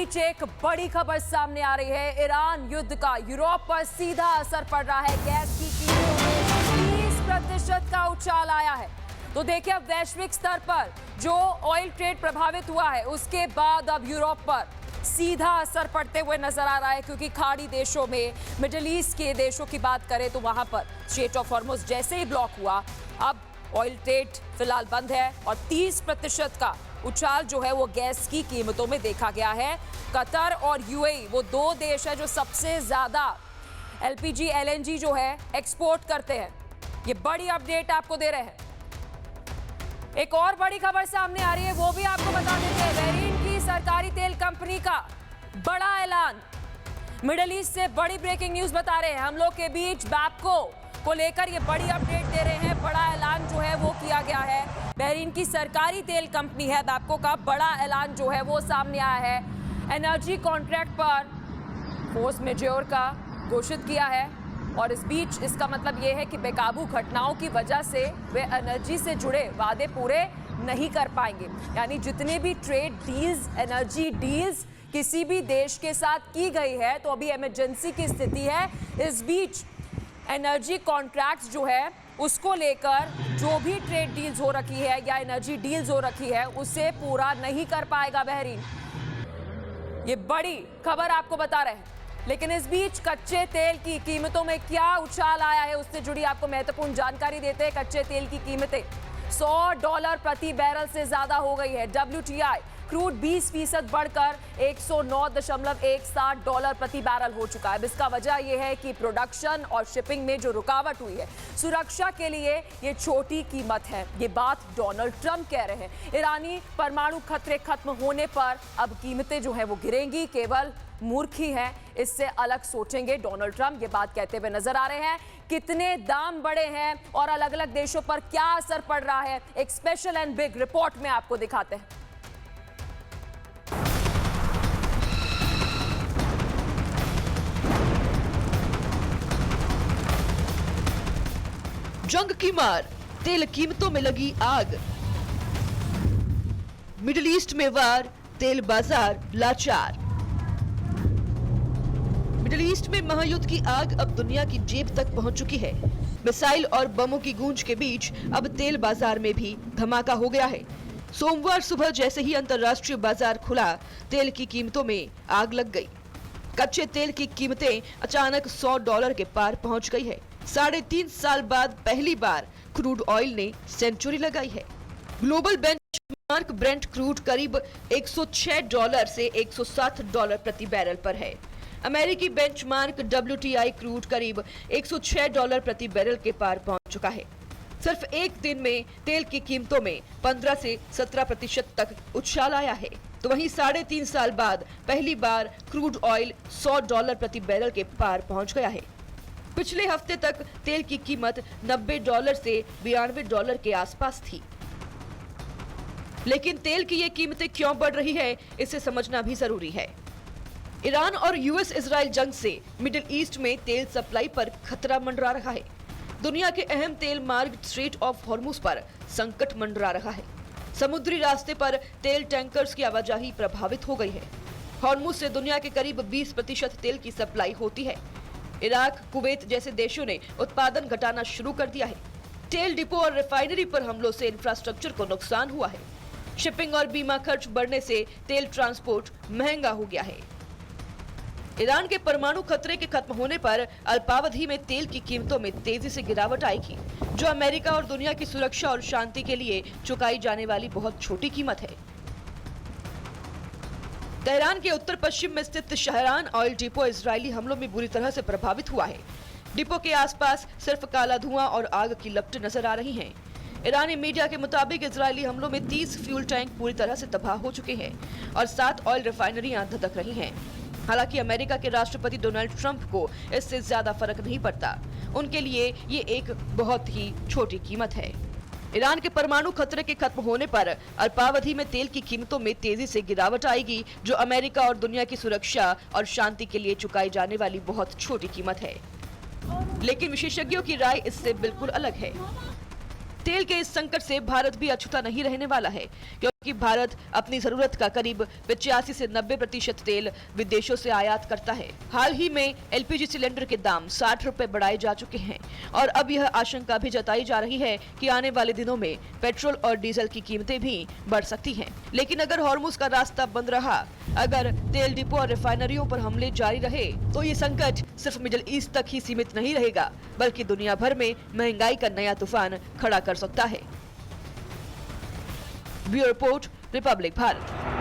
बीच एक बड़ी खबर सामने आ रही है। ईरान युद्ध का यूरोप पर सीधा असर पड़ रहा है। गैस की कीमतों में 30% का उछाल आया है। तो देखिए, अब वैश्विक स्तर पर जो ऑयल ट्रेड प्रभावित हुआ है, उसके बाद अब यूरोप पर सीधा असर पड़ते हुए नजर आ रहा है, क्योंकि खाड़ी देशों में, मिडिल ईस्ट के देशों की बात करें तो वहां पर स्ट्रेट ऑफ हॉर्मुज जैसे ही ब्लॉक हुआ, अब ऑयल ट्रेड फिलहाल बंद है और 30% का उछाल जो है वो गैस की कीमतों में देखा गया है। कतर और यूएई वो दो देश है जो सबसे ज्यादा एलपीजी एलएनजी जो है एक्सपोर्ट करते हैं। ये बड़ी अपडेट आपको दे रहे हैं। एक और बड़ी खबर सामने आ रही है, वो भी आपको बता देते हैं। बहरीन की सरकारी तेल कंपनी का बड़ा ऐलान। मिडिल ईस्ट से बड़ी ब्रेकिंग न्यूज बता रहे हैं। हम लोग के बीच बैपको को लेकर ये बड़ी अपडेट दे रहे हैं। बड़ा ऐलान जो है वो किया गया है। बहरीन की सरकारी तेल कंपनी है बैपको का बड़ा ऐलान जो है वो सामने आया है। एनर्जी कॉन्ट्रैक्ट पर फोर्स मेजोर का घोषित किया है और इस बीच इसका मतलब ये है कि बेकाबू घटनाओं की वजह से वे एनर्जी से जुड़े वादे पूरे नहीं कर पाएंगे। यानी जितने भी ट्रेड डील्स, एनर्जी डील्स किसी भी देश के साथ की गई है, तो अभी इमरजेंसी की स्थिति है। इस बीच एनर्जी कॉन्ट्रैक्ट्स जो है उसको लेकर जो भी ट्रेड डील्स हो रखी है या एनर्जी डील्स हो रखी है, उसे पूरा नहीं कर पाएगा बहरीन। ये बड़ी खबर आपको बता रहे हैं। लेकिन इस बीच कच्चे तेल की कीमतों में क्या उछाल आया है, उससे जुड़ी आपको महत्वपूर्ण जानकारी देते हैं। कच्चे तेल की कीमतें $100 प्रति बैरल से ज्यादा हो गई है। WTI क्रूड 20% बढ़कर $109.17 प्रति बैरल हो चुका है। इसका वजह यह है कि प्रोडक्शन और शिपिंग में जो रुकावट हुई है, सुरक्षा के लिए ये छोटी कीमत है। ये बात डोनाल्ड ट्रंप कह रहे हैं। ईरानी परमाणु खतरे खत्म होने पर अब कीमतें जो है वो गिरेंगी। केवल मूर्ख ही हैं इससे अलग सोचेंगे। डोनाल्ड ट्रंप ये बात कहते हुए नजर आ रहे हैं। कितने दाम बढ़े हैं और अलग अलग देशों पर क्या असर पड़ रहा है, एक स्पेशल एंड बिग रिपोर्ट में आपको दिखाते हैं। जंग की मार, तेल कीमतों में लगी आग। मिडिल ईस्ट में वार, तेल बाजार लाचार। मिडिल ईस्ट में महायुद्ध की आग अब दुनिया की जेब तक पहुंच चुकी है। मिसाइल और बमों की गूंज के बीच अब तेल बाजार में भी धमाका हो गया है। सोमवार सुबह जैसे ही अंतर्राष्ट्रीय बाजार खुला, तेल की कीमतों में आग लग गई। कच्चे तेल की कीमतें अचानक $100 के पार पहुंच गई है। 3.5 साल बाद पहली बार क्रूड ऑयल ने सेंचुरी लगाई है। ग्लोबल बेंचमार्क ब्रेंट क्रूड करीब $106 से $107 प्रति बैरल पर है। अमेरिकी बेंचमार्क WTI क्रूड करीब $106 प्रति बैरल के पार पहुंच चुका है। सिर्फ एक दिन में तेल की कीमतों में 15 से 17% तक उछाल आया है। तो वहीं 3.5 साल बाद पहली बार क्रूड ऑयल $100 प्रति बैरल के पार पहुंच गया है। पिछले हफ्ते तक तेल की कीमत $90 से $92 के आसपास थी। लेकिन तेल की ये कीमतें क्यों बढ़ रही है, इसे समझना भी जरूरी है। ईरान और यूएस इजराइल जंग से मिडिल ईस्ट में तेल सप्लाई पर खतरा मंडरा रहा है। दुनिया के अहम तेल मार्ग स्ट्रेट ऑफ हॉर्मुज पर संकट मंडरा रहा है। समुद्री रास्ते पर तेल टैंकर्स की आवाजाही प्रभावित हो गई है। हॉर्मुज से दुनिया के करीब 20% तेल की सप्लाई होती है। इराक, कुवैत जैसे देशों ने उत्पादन घटाना शुरू कर दिया है। तेल डिपो और रिफाइनरी पर हमलों से इंफ्रास्ट्रक्चर को नुकसान हुआ है। शिपिंग और बीमा खर्च बढ़ने से तेल ट्रांसपोर्ट महंगा हो गया है। ईरान के परमाणु खतरे के खत्म होने पर अल्पावधि में तेल की कीमतों में तेजी से गिरावट आएगी, जो अमेरिका और दुनिया की सुरक्षा और शांति के लिए चुकाई जाने वाली बहुत छोटी कीमत है। तेहरान के उत्तर पश्चिम में स्थित शहरान ऑयल डिपो इजरायली हमलों में बुरी तरह से प्रभावित हुआ है। डिपो के आसपास सिर्फ काला धुआं और आग की लपटें नजर आ रही हैं। ईरानी मीडिया के मुताबिक इजरायली हमलों में 30 फ्यूल टैंक पूरी तरह से तबाह हो चुके हैं और 7 ऑयल रिफाइनरियां धधक रही हैं। हालांकि अमेरिका के राष्ट्रपति डोनाल्ड ट्रंप को इससे ज्यादा फर्क नहीं पड़ता। उनके लिए ये एक बहुत ही छोटी कीमत है। ईरान के परमाणु खतरे के खत्म होने पर अल्पावधि में तेल की कीमतों में तेजी से गिरावट आएगी, जो अमेरिका और दुनिया की सुरक्षा और शांति के लिए चुकाई जाने वाली बहुत छोटी कीमत है। लेकिन विशेषज्ञों की राय इससे बिल्कुल अलग है। तेल के इस संकट से भारत भी अछूता नहीं रहने वाला है, क्योंकि कि भारत अपनी जरूरत का करीब 85 से 90% तेल विदेशों से आयात करता है। हाल ही में एलपीजी सिलेंडर के दाम 60 रुपए बढ़ाए जा चुके हैं और अब यह आशंका भी जताई जा रही है कि आने वाले दिनों में पेट्रोल और डीजल की कीमतें भी बढ़ सकती हैं। लेकिन अगर हॉर्मुज का रास्ता बंद रहा, अगर तेल डिपो और रिफाइनरियों पर हमले जारी रहे, तो ये संकट सिर्फ मिडिल ईस्ट तक ही सीमित नहीं रहेगा, बल्कि दुनिया भर में महंगाई का नया तूफान खड़ा कर सकता है। Bureau report, Republic Bharat.